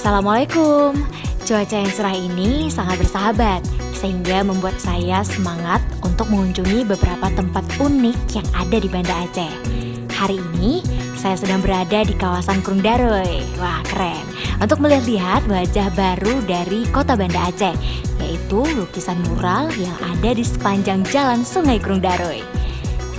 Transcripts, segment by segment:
Assalamualaikum. Cuaca yang cerah ini sangat bersahabat, sehingga membuat saya semangat untuk mengunjungi beberapa tempat unik yang ada di Banda Aceh. Hari ini saya sedang berada di kawasan Krung Daroy. Wah, keren. Untuk melihat wajah baru dari kota Banda Aceh, yaitu lukisan mural yang ada di sepanjang jalan Sungai Krung Daroy.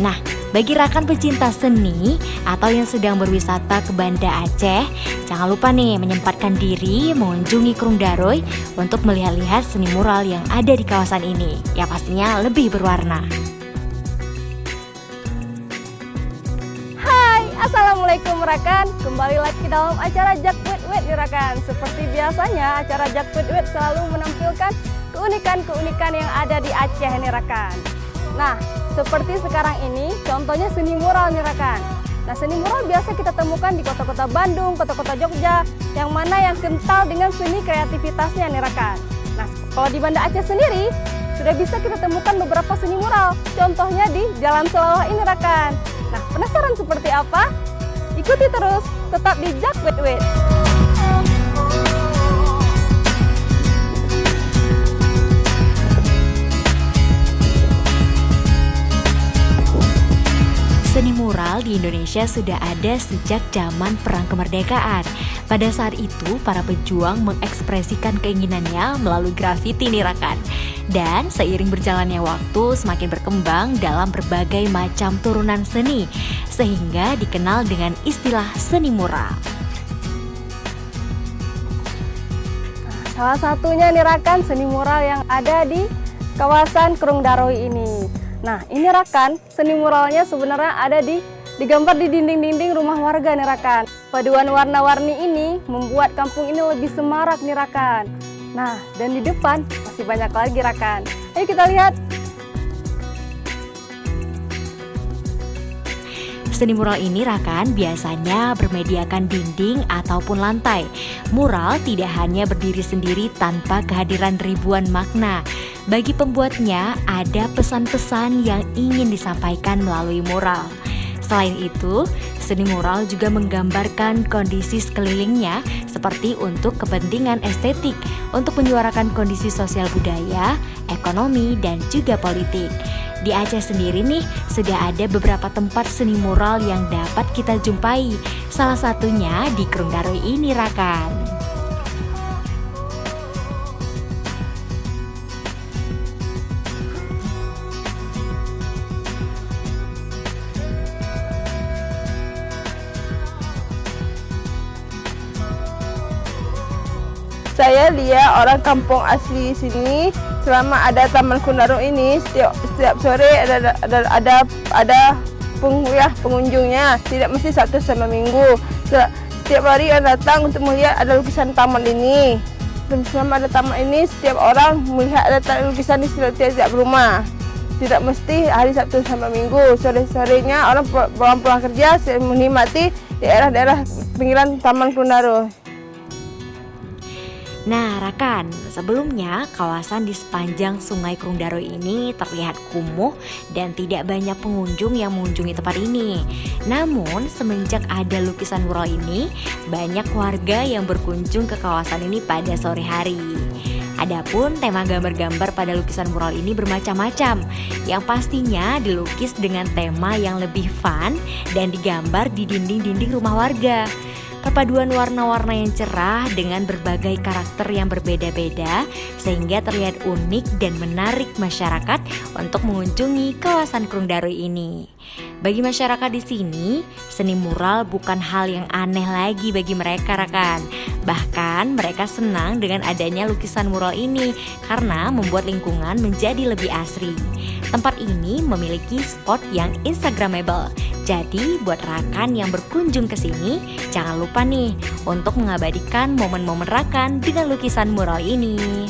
Nah, bagi rekan pecinta seni atau yang sedang berwisata ke Banda Aceh, jangan lupa nih menyempatkan diri mengunjungi Krung Daroy untuk melihat-lihat seni mural yang ada di kawasan ini, yang pastinya lebih berwarna. Hai, Assalamualaikum rekan. Kembali lagi dalam acara Jak Wit Wit nih rekan. Seperti biasanya, acara Jak Wit Wit selalu menampilkan keunikan-keunikan yang ada di Aceh nih rekan. Nah, seperti sekarang ini, contohnya seni mural nih rekan. Nah, seni mural biasa kita temukan di kota-kota Bandung, kota-kota Jogja, yang mana yang kental dengan seni kreativitasnya nih rekan. Nah, kalau di Banda Aceh sendiri, sudah bisa kita temukan beberapa seni mural. Contohnya di Jalan Selawah ini rekan. Nah, penasaran seperti apa? Ikuti terus, tetap di Jak Wit Wit. Seni mural di Indonesia sudah ada sejak zaman Perang Kemerdekaan. Pada saat itu, para pejuang mengekspresikan keinginannya melalui grafiti nih rekan. Dan seiring berjalannya waktu semakin berkembang dalam berbagai macam turunan seni, sehingga dikenal dengan istilah seni mural. Salah satunya nih rekan, seni mural yang ada di kawasan Krung Daroy ini. Nah, ini rekan, seni muralnya sebenarnya ada digambar di dinding-dinding rumah warga nih rekan. Paduan warna-warni ini membuat kampung ini lebih semarak nih rekan. Nah, dan di depan masih banyak lagi rekan. Ayo kita lihat. Seni mural ini rekan biasanya bermediakan dinding ataupun lantai. Mural tidak hanya berdiri sendiri tanpa kehadiran ribuan makna. Bagi pembuatnya ada pesan-pesan yang ingin disampaikan melalui mural. Selain itu, seni mural juga menggambarkan kondisi sekelilingnya seperti untuk kepentingan estetik, untuk menyuarakan kondisi sosial budaya, ekonomi, dan juga politik. Di Aceh sendiri nih, sudah ada beberapa tempat seni mural yang dapat kita jumpai. Salah satunya di Krung Daroy ini, rekan. Saya Lia, orang kampung asli sini. Selama ada Taman Krung Daroy ini, setiap sore ada pengunjungnya. Tidak mesti Sabtu sama Minggu. Setiap hari orang datang untuk melihat ada lukisan taman ini. Dan selama ada taman ini, setiap orang melihat ada lukisan di setiap rumah. Tidak mesti hari Sabtu sama Minggu. Sore-sorenya orang pulang kerja menikmati daerah-daerah pinggiran Taman Krung Daroy. Nah, rekan, sebelumnya kawasan di sepanjang Sungai Krung Daroy ini terlihat kumuh dan tidak banyak pengunjung yang mengunjungi tempat ini. Namun, semenjak ada lukisan mural ini, banyak warga yang berkunjung ke kawasan ini pada sore hari. Adapun tema gambar-gambar pada lukisan mural ini bermacam-macam, yang pastinya dilukis dengan tema yang lebih fun dan digambar di dinding-dinding rumah warga. Perpaduan warna-warna yang cerah dengan berbagai karakter yang berbeda-beda sehingga terlihat unik dan menarik masyarakat untuk mengunjungi kawasan Krung Daroy ini. Bagi masyarakat di sini, seni mural bukan hal yang aneh lagi bagi mereka, rekan. Bahkan mereka senang dengan adanya lukisan mural ini karena membuat lingkungan menjadi lebih asri. Tempat ini memiliki spot yang instagramable. Jadi buat rekan yang berkunjung ke sini, jangan lupa nih untuk mengabadikan momen-momen rekan dengan lukisan mural ini.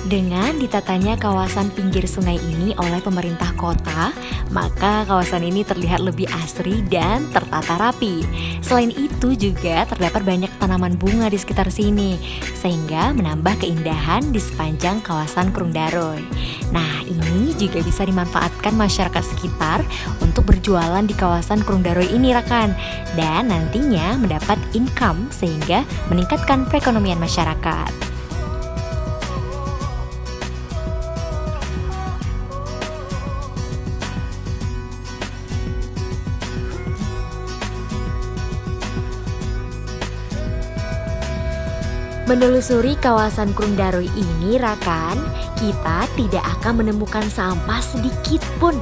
Dengan ditatanya kawasan pinggir sungai ini oleh pemerintah kota, maka kawasan ini terlihat lebih asri dan tertata rapi. Selain itu juga terdapat banyak tanaman bunga di sekitar sini, sehingga menambah keindahan di sepanjang kawasan Krung Daroy. Nah, ini juga bisa dimanfaatkan masyarakat sekitar untuk berjualan di kawasan Krung Daroy ini, rekan. Dan nantinya mendapat income sehingga meningkatkan perekonomian masyarakat. Menelusuri kawasan Krung Daroy ini, rekan, kita tidak akan menemukan sampah sedikit pun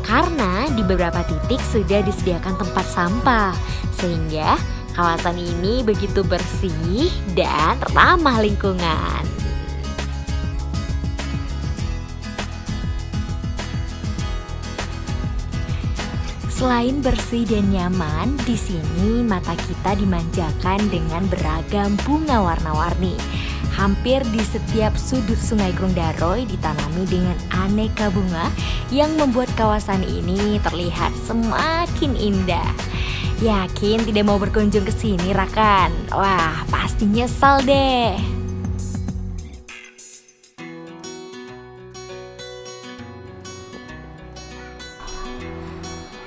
karena di beberapa titik sudah disediakan tempat sampah, sehingga kawasan ini begitu bersih dan ramah lingkungan. Selain bersih dan nyaman, di sini mata kita dimanjakan dengan beragam bunga warna-warni. Hampir di setiap sudut Sungai Krung Daroy ditanami dengan aneka bunga yang membuat kawasan ini terlihat semakin indah. Yakin tidak mau berkunjung ke sini, rekan? Wah, pasti nyesal deh.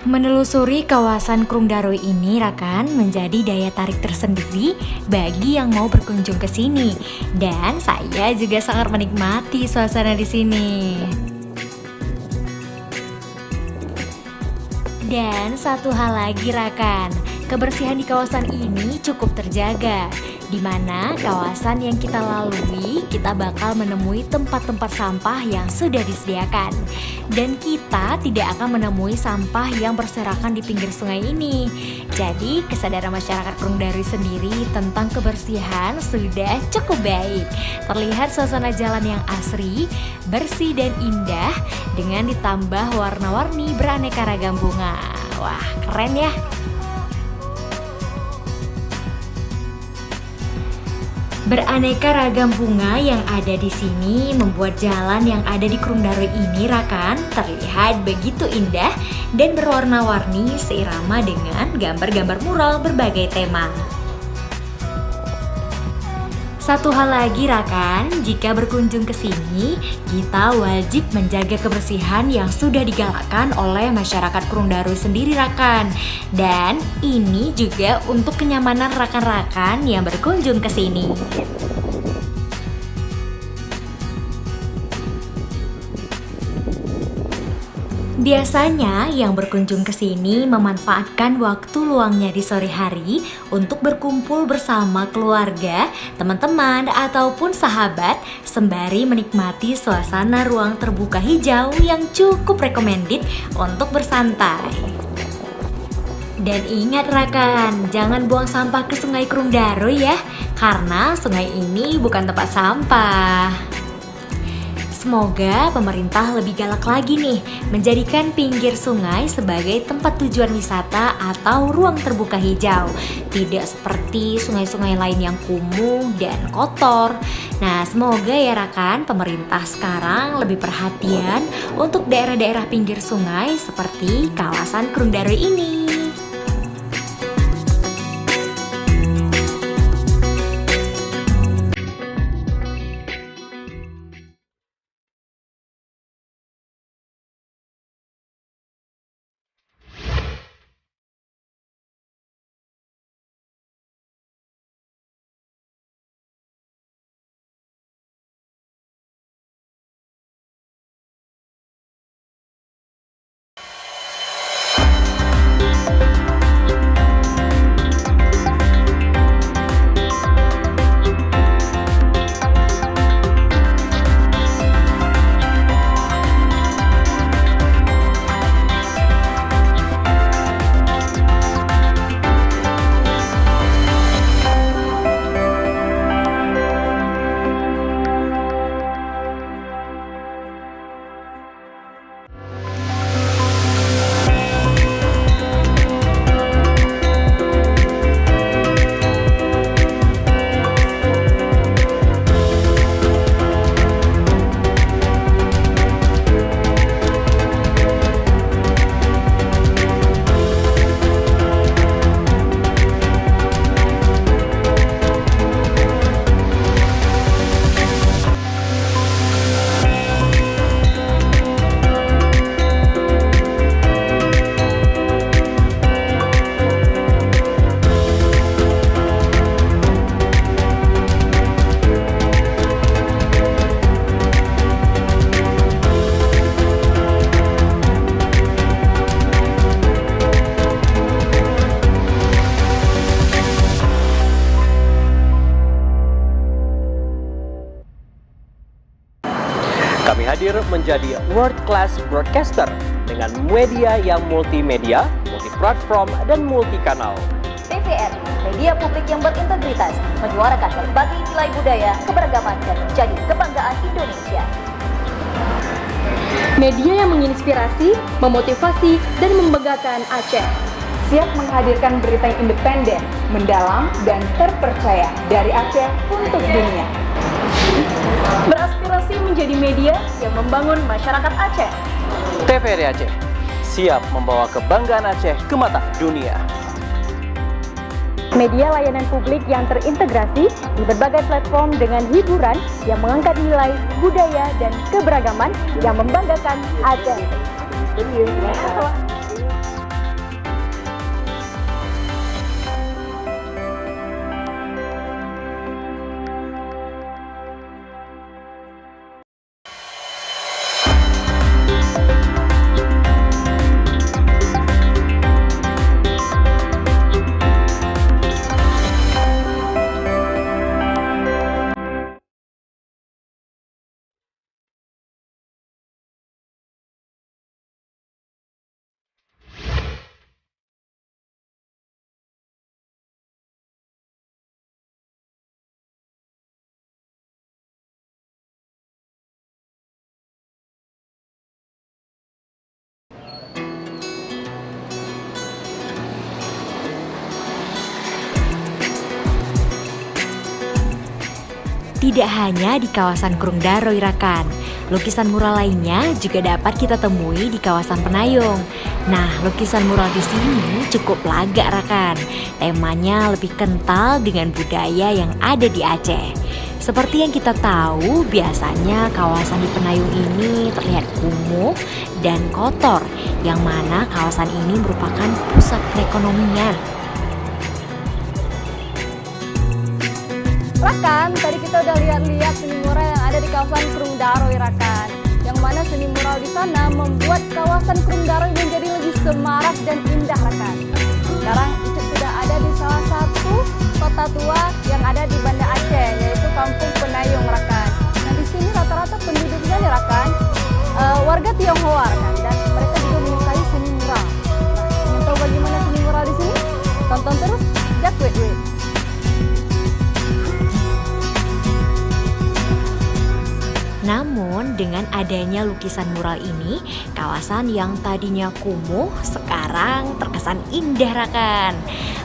Menelusuri kawasan Krung Daroy ini, rekan, menjadi daya tarik tersendiri bagi yang mau berkunjung ke sini. Dan saya juga sangat menikmati suasana di sini. Dan satu hal lagi, rekan, kebersihan di kawasan ini cukup terjaga, di mana kawasan yang kita lalui kita bakal menemui tempat-tempat sampah yang sudah disediakan. Dan kita tidak akan menemui sampah yang berserakan di pinggir sungai ini. Jadi kesadaran masyarakat Krung Daroy sendiri tentang kebersihan sudah cukup baik. Terlihat suasana jalan yang asri, bersih dan indah dengan ditambah warna-warni beraneka ragam bunga. Wah, keren ya. Beraneka ragam bunga yang ada di sini membuat jalan yang ada di Krung Daroy ini, rekan, terlihat begitu indah dan berwarna-warni seirama dengan gambar-gambar mural berbagai tema. Satu hal lagi, rekan, jika berkunjung ke sini, kita wajib menjaga kebersihan yang sudah digalakkan oleh masyarakat Krung Daroy sendiri, rekan. Dan ini juga untuk kenyamanan rekan-rekan yang berkunjung ke sini. Biasanya yang berkunjung ke sini memanfaatkan waktu luangnya di sore hari untuk berkumpul bersama keluarga, teman-teman, ataupun sahabat sembari menikmati suasana ruang terbuka hijau yang cukup recommended untuk bersantai. Dan ingat, rekan, jangan buang sampah ke Sungai Krung Daroy ya, karena sungai ini bukan tempat sampah. Semoga pemerintah lebih galak lagi nih menjadikan pinggir sungai sebagai tempat tujuan wisata atau ruang terbuka hijau. Tidak seperti sungai-sungai lain yang kumuh dan kotor. Nah, semoga ya, rekan, pemerintah sekarang lebih perhatian untuk daerah-daerah pinggir sungai seperti kawasan Krung Daroy ini. Kami hadir menjadi world class broadcaster dengan media yang multimedia, multi-platform, dan multi-kanal. TVRI, media publik yang berintegritas, menyuarakan berbagai nilai budaya, keberagaman, dan menjadi kebanggaan Indonesia. Media yang menginspirasi, memotivasi, dan membanggakan Aceh. Siap menghadirkan berita yang independen, mendalam, dan terpercaya dari Aceh untuk dunia. Beraspirasi menjadi media yang membangun masyarakat Aceh. TVRI Aceh, siap membawa kebanggaan Aceh ke mata dunia. Media layanan publik yang terintegrasi di berbagai platform dengan hiburan yang mengangkat nilai, budaya, dan keberagaman yang membanggakan Aceh. Tidak hanya di kawasan Krung Daro Irakan, lukisan mural lainnya juga dapat kita temui di kawasan Penayung. Nah, lukisan mural di sini cukup laga Rakan. Temanya lebih kental dengan budaya yang ada di Aceh. Seperti yang kita tahu, biasanya kawasan di Penayung ini terlihat kumuh dan kotor, yang mana kawasan ini merupakan pusat perekonomian. Rakan, tadi kita udah lihat-lihat seni mural yang ada di kawasan Krung Daro Rakan. Yang mana seni mural di sana membuat kawasan Krung Daro menjadi lebih semarak dan indah Rakan. Sekarang itu sudah ada di salah satu kota tua yang ada di Banda Aceh, yaitu Kampung Penayung Rakan. Nah di sini rata-rata penduduknya nih Rakan, warga Tionghoa Rakan, dan mereka juga menyukai seni mural. Nah, ingin tahu bagaimana seni mural di sini? Tonton terus Jak Wit Wit. Namun dengan adanya lukisan mural ini, kawasan yang tadinya kumuh sekarang terkesan indah Rakan.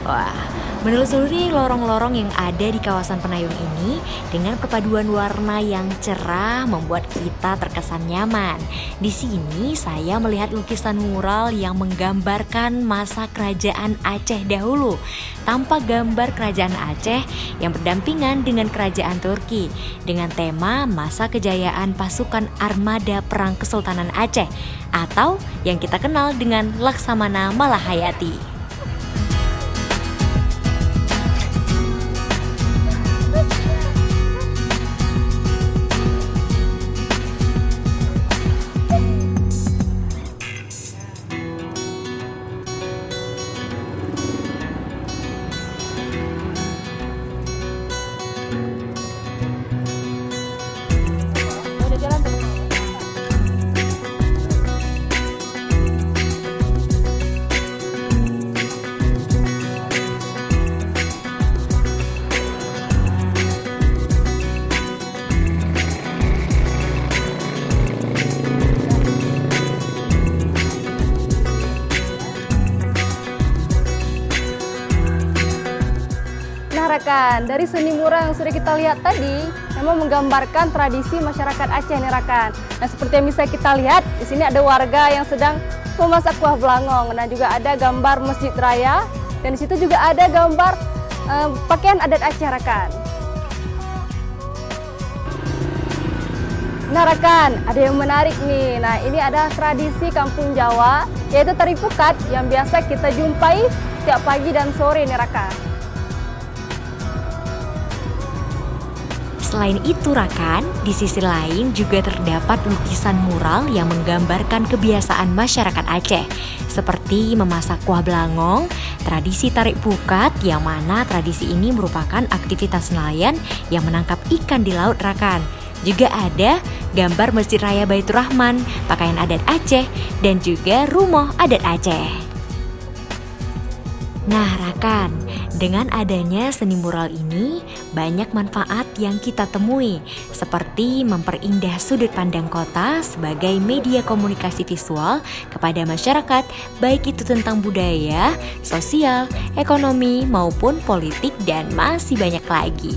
Wah, menelusuri lorong-lorong yang ada di kawasan Penayung ini dengan perpaduan warna yang cerah membuat kita terkesan nyaman. Di sini saya melihat lukisan mural yang menggambarkan masa kerajaan Aceh dahulu, tanpa gambar kerajaan Aceh yang berdampingan dengan kerajaan Turki dengan tema masa kejayaan pasukan armada perang Kesultanan Aceh atau yang kita kenal dengan Laksamana Malahayati. Rakan, dari seni mural yang sudah kita lihat tadi memang menggambarkan tradisi masyarakat Aceh nih Rakan. Nah seperti yang bisa kita lihat di sini ada warga yang sedang memasak kuah belangong. Nah juga ada gambar masjid raya dan di situ juga ada gambar pakaian adat Aceh Rakan. Nah Rakan, ada yang menarik nih. Nah ini ada tradisi kampung Jawa yaitu tari pukat yang biasa kita jumpai setiap pagi dan sore nih Rakan. Selain itu Rakan, di sisi lain juga terdapat lukisan mural yang menggambarkan kebiasaan masyarakat Aceh seperti memasak kuah belangong, tradisi tarik pukat yang mana tradisi ini merupakan aktivitas nelayan yang menangkap ikan di laut Rakan. Juga ada gambar Masjid Raya Baitur Rahman, pakaian adat Aceh, dan juga rumah adat Aceh. Nah, Rakan, dengan adanya seni mural ini banyak manfaat yang kita temui, seperti memperindah sudut pandang kota sebagai media komunikasi visual kepada masyarakat, baik itu tentang budaya, sosial, ekonomi, maupun politik, dan masih banyak lagi.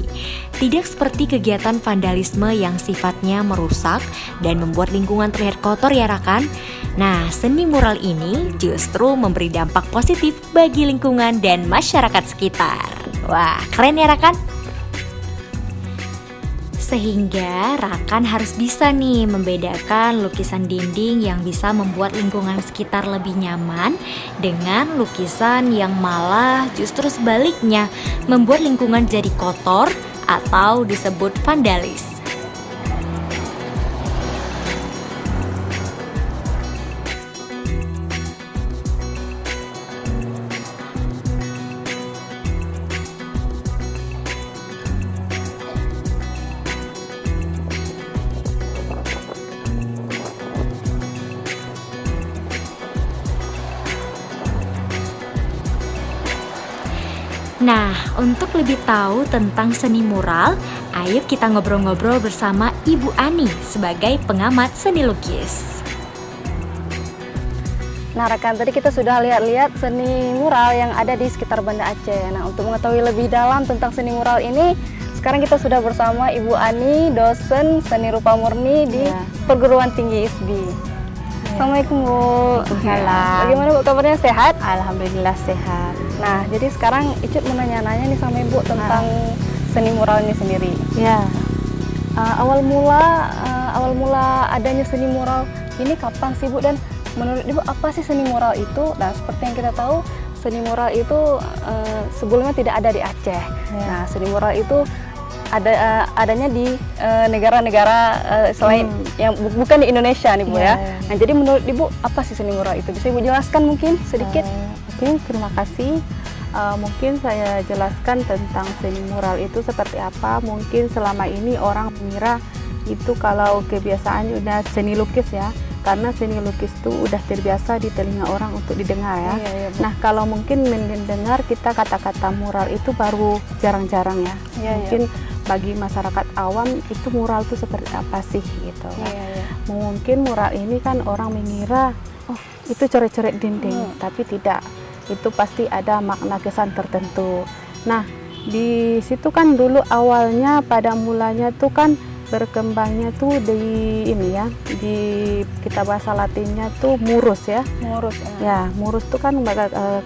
Tidak seperti kegiatan vandalisme yang sifatnya merusak dan membuat lingkungan terlihat kotor ya Rakan. Nah, seni mural ini justru memberi dampak positif bagi lingkungan dan masyarakat sekitar. Wah, keren ya Rakan? Sehingga Rakan harus bisa nih membedakan lukisan dinding yang bisa membuat lingkungan sekitar lebih nyaman dengan lukisan yang malah justru sebaliknya membuat lingkungan jadi kotor atau disebut vandalis. Nah, untuk lebih tahu tentang seni mural, ayo kita ngobrol-ngobrol bersama Ibu Ani sebagai pengamat seni lukis. Nah rekan, tadi kita sudah lihat-lihat seni mural yang ada di sekitar Banda Aceh. Nah, untuk mengetahui lebih dalam tentang seni mural ini, sekarang kita sudah bersama Ibu Ani, dosen seni rupa murni di Perguruan Tinggi ISBI. Assalamualaikum Bu. Waalaikumsalam. Bagaimana Bu kabarnya, sehat? Alhamdulillah sehat. Nah, jadi sekarang Icut mau nanya-nanya nih sama Ibu tentang seni mural ini sendiri. Ya, Awal mula adanya seni mural ini kapan sih Bu, dan menurut Ibu apa sih seni mural itu? Nah, seperti yang kita tahu, seni mural itu sebelumnya tidak ada di Aceh. Nah, seni mural itu adanya di negara-negara selain yang bukan di Indonesia nih Bu ya. Nah, jadi menurut Ibu apa sih seni mural itu? Bisa Ibu jelaskan mungkin sedikit? Oke, terima kasih. Mungkin saya jelaskan tentang seni mural itu seperti apa. Mungkin selama ini orang mengira itu kalau kebiasaannya udah seni lukis ya, karena seni lukis itu udah terbiasa di telinga orang untuk didengar ya. Nah, kalau mungkin mendengar kita kata-kata mural itu baru jarang-jarang ya. Mungkin bagi masyarakat awam itu mural itu seperti apa sih gitu. Mungkin mural ini kan orang mengira oh itu coret-coret dinding, tapi tidak. Itu pasti ada makna kesan tertentu. Nah, di situ kan dulu awalnya pada mulanya tuh kan berkembangnya tuh di ini ya, di kita bahasa Latinnya tuh murus ya. Murus. Ya, murus tuh kan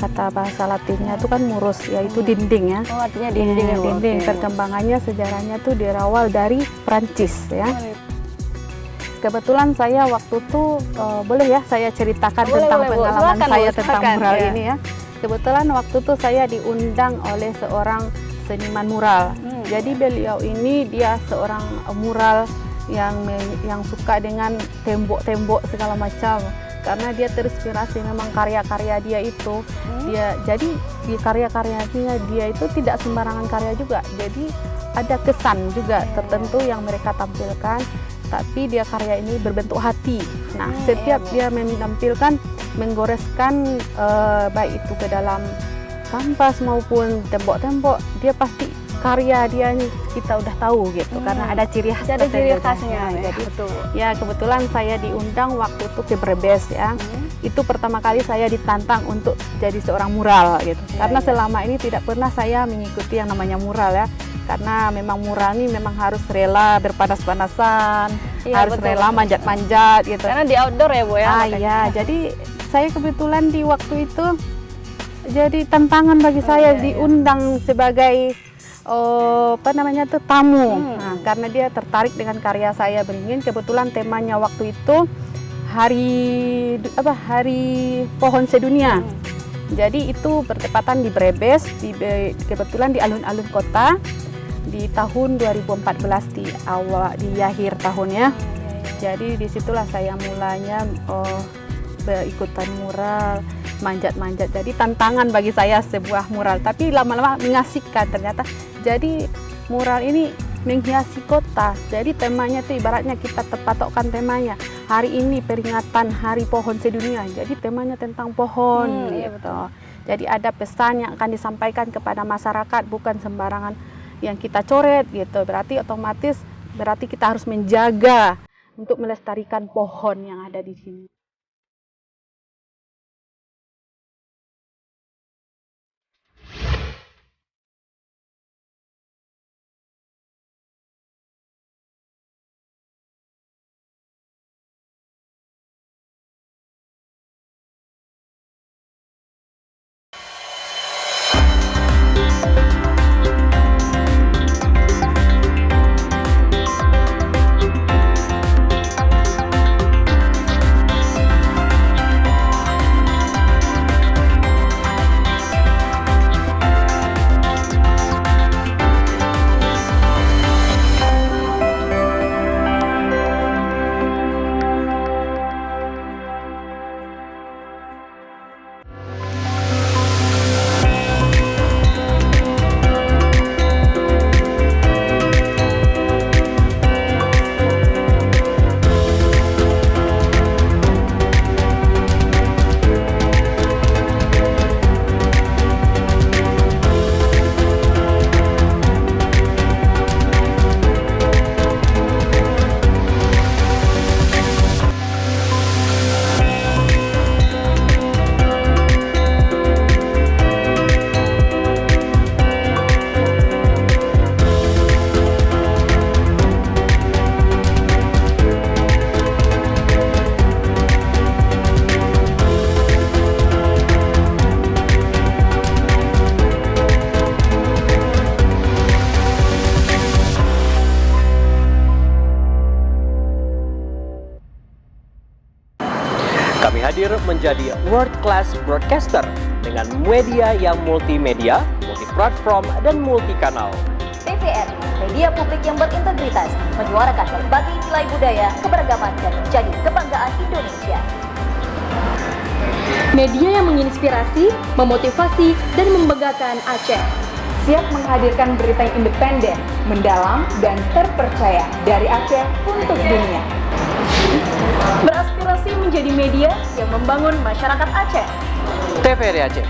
kata bahasa Latinnya tuh kan murus, yaitu dinding ya. Oh, artinya dinding ya, dinding. Perkembangannya sejarahnya tuh berawal dari Prancis ya. Kebetulan saya waktu itu boleh ya saya ceritakan tentang pengalaman saya tentang mural ini ya. Kebetulan waktu itu saya diundang oleh seorang seniman mural. Jadi beliau ini dia seorang mural yang suka dengan tembok-tembok segala macam. Karena dia terinspirasi memang karya-karya dia itu. Jadi di karya-karyanya dia itu tidak sembarangan karya juga. Jadi ada kesan juga tertentu yang mereka tampilkan. Tapi dia karya ini berbentuk hati. Nah, setiap dia menampilkan, menggoreskan baik itu ke dalam kanvas maupun tembok-tembok, dia pasti karya dia nih kita udah tahu gitu, karena ada ciri khas. Ada ciri khasnya. Jadi ya kebetulan saya diundang waktu itu ke Brebes ya. Itu pertama kali saya ditantang untuk jadi seorang mural gitu. Karena selama ini tidak pernah saya mengikuti yang namanya mural ya. Karena memang mural ini memang harus rela berpanas-panasan, harus rela manjat-manjat gitu. Karena di outdoor ya Bu ya. Iya, jadi saya kebetulan di waktu itu jadi tantangan bagi saya diundang sebagai tamu. Nah, karena dia tertarik dengan karya saya beringin. Kebetulan temanya waktu itu hari pohon sedunia. Jadi itu bertepatan di Brebes, kebetulan di alun-alun kota. Di tahun 2014 di akhir tahunnya. Jadi disitulah saya mulanya berikutan mural, manjat-manjat. Jadi tantangan bagi saya sebuah mural, tapi lama-lama mengasihkan ternyata. Jadi mural ini menghiasi kota. Jadi temanya itu ibaratnya kita terpatokkan temanya. Hari ini peringatan Hari Pohon Sedunia. Jadi temanya tentang pohon Iya, gitu. Jadi ada pesan yang akan disampaikan kepada masyarakat, bukan sembarangan yang kita coret gitu. Berarti otomatis kita harus menjaga untuk melestarikan pohon yang ada di sini. Kami hadir menjadi world class broadcaster dengan media yang multimedia, multiplatform, dan multikanal. TVRI, media publik yang berintegritas, menyuarakan berbagai nilai budaya, keberagaman, dan menjadi kebanggaan Indonesia. Media yang menginspirasi, memotivasi, dan membanggakan Aceh. Siap menghadirkan berita yang independen, mendalam, dan terpercaya dari Aceh untuk dunia. Beraspirasi menjadi media yang membangun masyarakat Aceh. TVRI Aceh,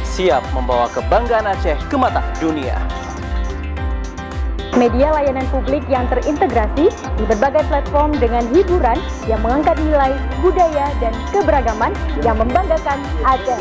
siap membawa kebanggaan Aceh ke mata dunia. Media layanan publik yang terintegrasi di berbagai platform dengan hiburan yang mengangkat nilai, budaya, dan keberagaman yang membanggakan Aceh.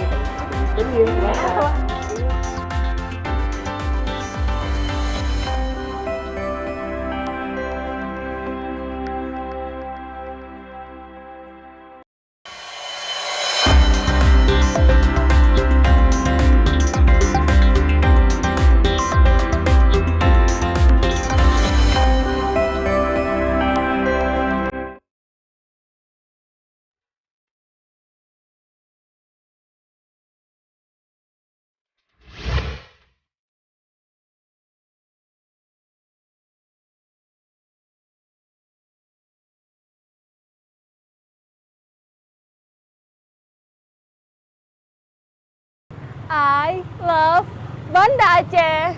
I love Banda Aceh.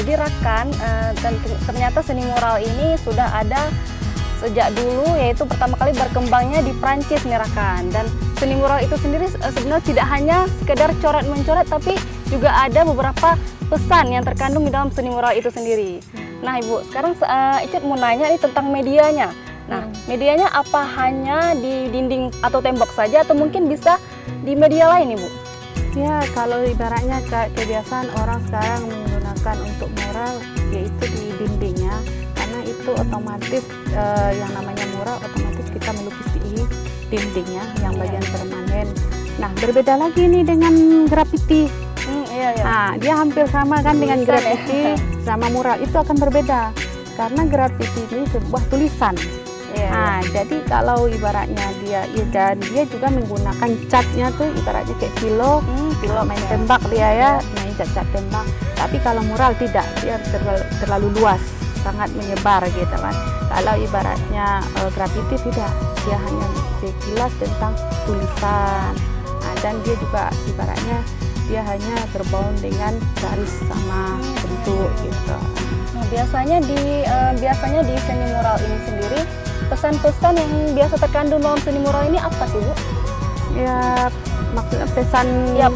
Jadi rekan, ternyata seni mural ini sudah ada sejak dulu, yaitu pertama kali berkembangnya di Prancis nih rekan. Dan seni mural itu sendiri sebenarnya tidak hanya sekedar coret-mencoret, tapi juga ada beberapa pesan yang terkandung di dalam seni mural itu sendiri. Nah Ibu, sekarang Icet mau nanya nih tentang medianya. Nah, medianya apa hanya di dinding atau tembok saja atau mungkin bisa di media lain Ibu? Ya, kalau ibaratnya kebiasaan orang sekarang menggunakan untuk mural yaitu di dindingnya, karena itu otomatis yang namanya mural otomatis kita melukis di dindingnya yang bagian permanen. Nah, berbeda lagi nih dengan graffiti. Iya. Nah, dia hampir sama kan dengan graffiti sama mural, itu akan berbeda karena graffiti ini sebuah tulisan. Nah, jadi kalau ibaratnya dia juga menggunakan catnya tuh ibaratnya kayak pilok main tembak dia ya, main cat tembak. Tapi kalau mural tidak, dia terlalu luas, sangat menyebar gitu kan. Kalau ibaratnya graffiti tidak, dia hanya sekilas tentang tulisan. Nah, dan dia juga ibaratnya dia hanya terbaun dengan garis sama bentuk gitu. Nah, biasanya di seni mural ini sendiri pesan-pesan yang biasa terkandung dalam seni mural ini apa sih Bu? Ya, maksudnya pesan. Ya,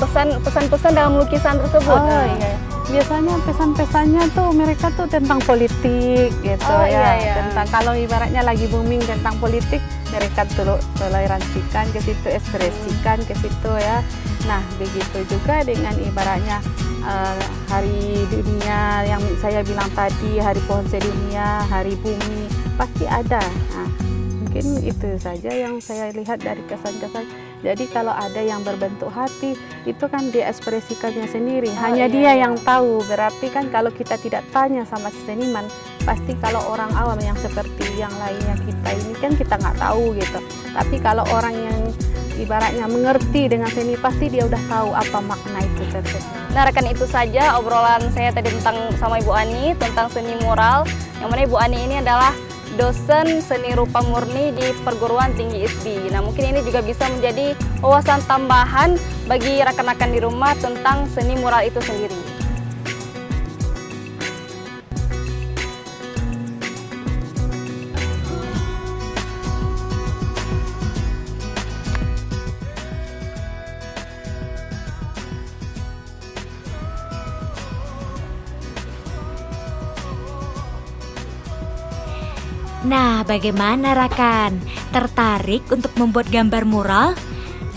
pesan-pesan dalam lukisan tersebut. Oh iya. Biasanya pesan-pesannya tuh mereka tuh tentang politik gitu Iya. Tentang kalau ibaratnya lagi booming tentang politik, mereka toleransikan ke situ, ekspresikan ke situ ya. Nah, begitu juga dengan ibaratnya hari dunia yang saya bilang tadi, hari pohon sedunia, hari bumi, pasti ada. Nah, mungkin itu saja yang saya lihat dari kesan-kesan. Jadi kalau ada yang berbentuk hati, itu kan diekspresikannya sendiri. Hanya dia yang tahu. Berarti kan kalau kita tidak tanya sama si seniman, pasti kalau orang awam yang seperti yang lainnya kita ini kan kita nggak tahu gitu. Tapi kalau orang yang ibaratnya mengerti dengan seni, pasti dia udah tahu apa makna itu tersebut. Nah, rekan, itu saja obrolan saya tadi sama Ibu Ani tentang seni mural. Yang mana Ibu Ani ini adalah dosen seni rupa murni di Perguruan Tinggi ISBI. Nah, mungkin ini juga bisa menjadi wawasan tambahan bagi rekan-rekan di rumah tentang seni mural itu sendiri. Nah, bagaimana rekan? Tertarik untuk membuat gambar mural?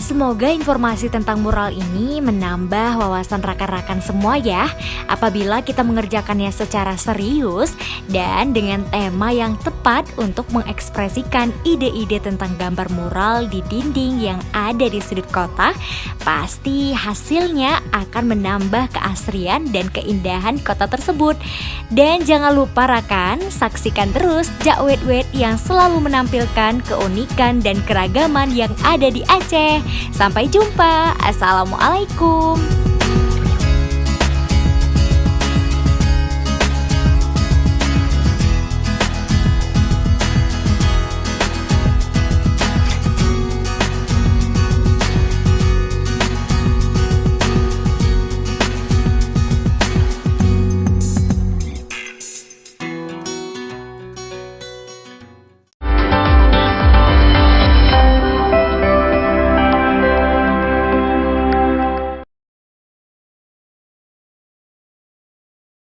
Semoga informasi tentang mural ini menambah wawasan rekan-rekan semua ya, apabila kita mengerjakannya secara serius dan dengan tema yang tepat untuk mengekspresikan ide-ide tentang gambar mural di dinding yang ada di sudut kota. Pasti hasilnya akan menambah keasrian dan keindahan kota tersebut. Dan jangan lupa rekan, saksikan terus Jak Wet Wet yang selalu menampilkan keunikan dan keragaman yang ada di Aceh. Sampai jumpa. Assalamualaikum.